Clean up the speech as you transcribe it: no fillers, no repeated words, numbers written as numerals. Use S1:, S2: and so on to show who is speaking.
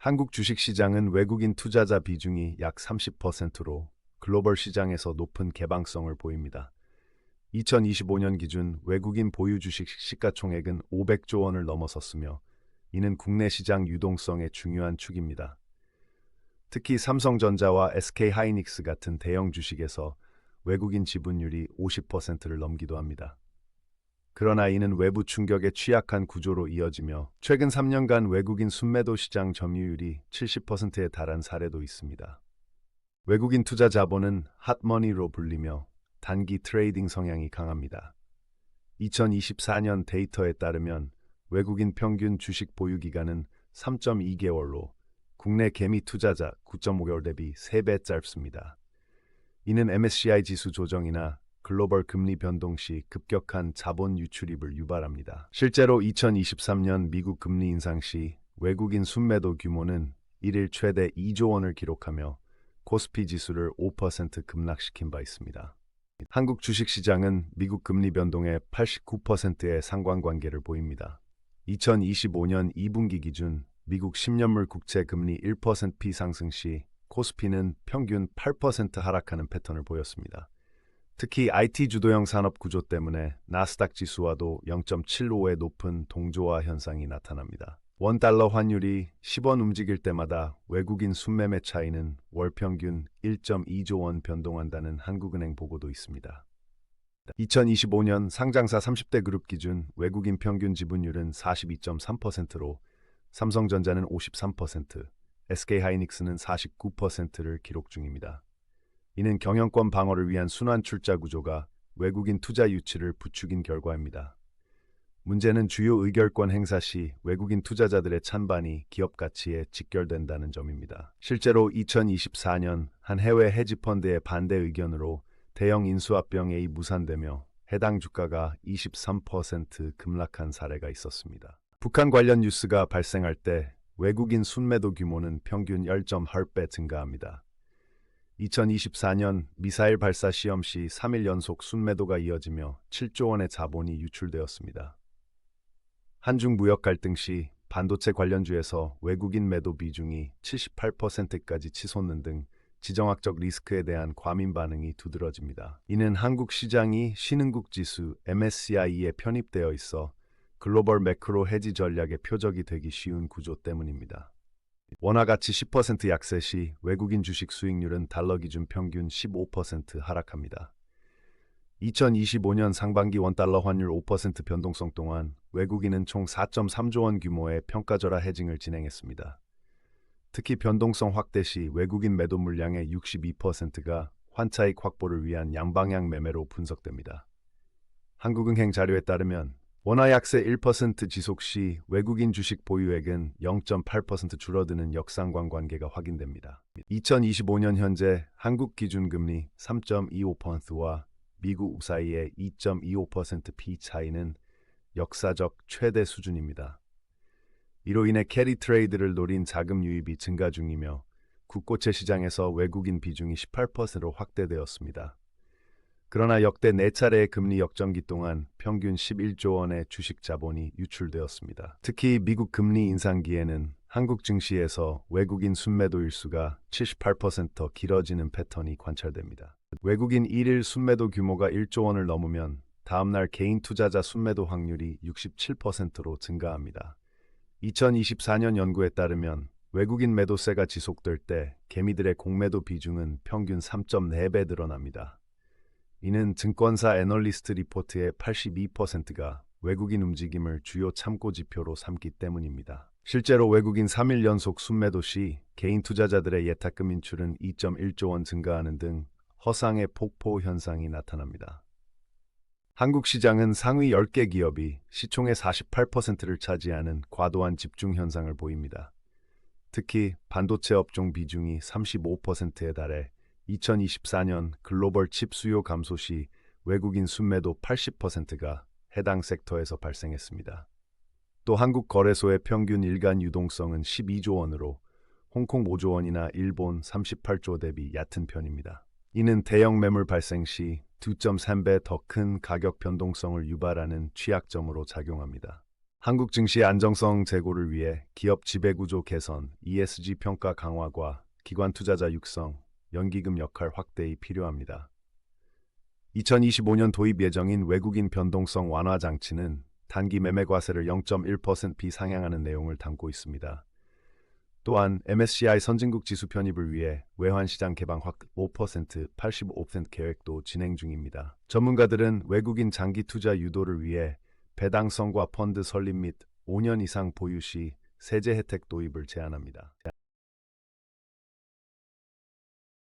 S1: 한국 주식시장은 외국인 투자자 비중이 약 30%로 글로벌 시장에서 높은 개방성을 보입니다. 2025년 기준 외국인 보유 주식 시가총액은 500조 원을 넘어섰으며 이는 국내 시장 유동성의 중요한 축입니다. 특히 삼성전자와 SK하이닉스 같은 대형 주식에서 외국인 지분율이 50%를 넘기도 합니다. 그러나 이는 외부 충격에 취약한 구조로 이어지며 최근 3년간 외국인 순매도 시장 점유율이 70%에 달한 사례도 있습니다. 외국인 투자 자본은 핫머니로 불리며 단기 트레이딩 성향이 강합니다. 2024년 데이터에 따르면 외국인 평균 주식 보유 기간은 3.2개월로 국내 개미 투자자 9.5개월 대비 3배 짧습니다. 이는 MSCI 지수 조정이나 글로벌 금리 변동 시 급격한 자본 유출입을 유발합니다. 실제로 2023년 미국 금리 인상 시 외국인 순매도 규모는 1일 최대 2조 원을 기록하며 코스피 지수를 5% 급락시킨 바 있습니다. 한국 주식시장은 미국 금리 변동의 89%의 상관관계를 보입니다. 2025년 2분기 기준 미국 10년물 국채 금리 1% 피상승 시 코스피는 평균 8% 하락하는 패턴을 보였습니다. 특히 IT 주도형 산업 구조 때문에 나스닥 지수와도 0.75의 높은 동조화 현상이 나타납니다. 원달러 환율이 10원 움직일 때마다 외국인 순매매 차이는 월 평균 1.2조 원 변동한다는 한국은행 보고도 있습니다. 2025년 상장사 30대 그룹 기준 외국인 평균 지분율은 42.3%로 삼성전자는 53%, SK하이닉스는 49%를 기록 중입니다. 이는 경영권 방어를 위한 순환 출자 구조가 외국인 투자 유치를 부추긴 결과입니다. 문제는 주요 의결권 행사 시 외국인 투자자들의 찬반이 기업 가치에 직결된다는 점입니다. 실제로 2024년 한 해외 헤지펀드의 반대 의견으로 대형 인수합병이 무산되며 해당 주가가 23% 급락한 사례가 있었습니다. 북한 관련 뉴스가 발생할 때 외국인 순매도 규모는 평균 10.8배 증가합니다. 2024년 미사일 발사 시험 시 3일 연속 순매도가 이어지며 7조 원의 자본이 유출되었습니다. 한중 무역 갈등 시 반도체 관련주에서 외국인 매도 비중이 78%까지 치솟는 등 지정학적 리스크에 대한 과민 반응이 두드러집니다. 이는 한국 시장이 신흥국 지수 MSCI에 편입되어 있어 글로벌 매크로 헤지 전략의 표적이 되기 쉬운 구조 때문입니다. 원화 가치 10% 약세 시 외국인 주식 수익률은 달러 기준 평균 15% 하락합니다. 2025년 상반기 원달러 환율 5% 변동성 동안 외국인은 총 4.3조 원 규모의 평가절하 헤징을 진행했습니다. 특히 변동성 확대 시 외국인 매도 물량의 62%가 환차익 확보를 위한 양방향 매매로 분석됩니다. 한국은행 자료에 따르면 원화 약세 1% 지속 시 외국인 주식 보유액은 0.8% 줄어드는 역상관 관계가 확인됩니다. 2025년 현재 한국 기준금리 3.25%와 미국 사이의 2.25% 피 차이는 역사적 최대 수준입니다. 이로 인해 캐리 트레이드를 노린 자금 유입이 증가 중이며 국고채 시장에서 외국인 비중이 18%로 확대되었습니다. 그러나 역대 4차례의 금리 역전기 동안 평균 11조 원의 주식 자본이 유출되었습니다. 특히 미국 금리 인상기에는 한국 증시에서 외국인 순매도 일수가 78% 길어지는 패턴이 관찰됩니다. 외국인 1일 순매도 규모가 1조 원을 넘으면 다음날 개인 투자자 순매도 확률이 67%로 증가합니다. 2024년 연구에 따르면 외국인 매도세가 지속될 때 개미들의 공매도 비중은 평균 3.4배 늘어납니다. 이는 증권사 애널리스트 리포트의 82%가 외국인 움직임을 주요 참고 지표로 삼기 때문입니다. 실제로 외국인 3일 연속 순매도 시 개인 투자자들의 예탁금 인출은 2.1조 원 증가하는 등 허상의 폭포 현상이 나타납니다. 한국 시장은 상위 10개 기업이 시총의 48%를 차지하는 과도한 집중 현상을 보입니다. 특히 반도체 업종 비중이 35%에 달해 2024년 글로벌 칩 수요 감소 시 외국인 순매도 80%가 해당 섹터에서 발생했습니다. 또 한국 거래소의 평균 일간 유동성은 12조 원으로 홍콩 5조 원이나 일본 38조 대비 얕은 편입니다. 이는 대형 매물 발생 시 2.3배 더 큰 가격 변동성을 유발하는 취약점으로 작용합니다. 한국 증시 안정성 제고를 위해 기업 지배구조 개선, ESG 평가 강화과 기관 투자자 육성, 연기금 역할 확대이 필요합니다. 2025년 도입 예정인 외국인 변동성 완화 장치는 단기 매매 과세를 0.1% 비상향하는 내용을 담고 있습니다. 또한 MSCI 선진국 지수 편입을 위해 외환시장 개방 확 5%, 85% 계획도 진행 중입니다. 전문가들은 외국인 장기 투자 유도를 위해 배당성과 펀드 설립 및 5년 이상 보유 시 세제 혜택 도입을 제안합니다.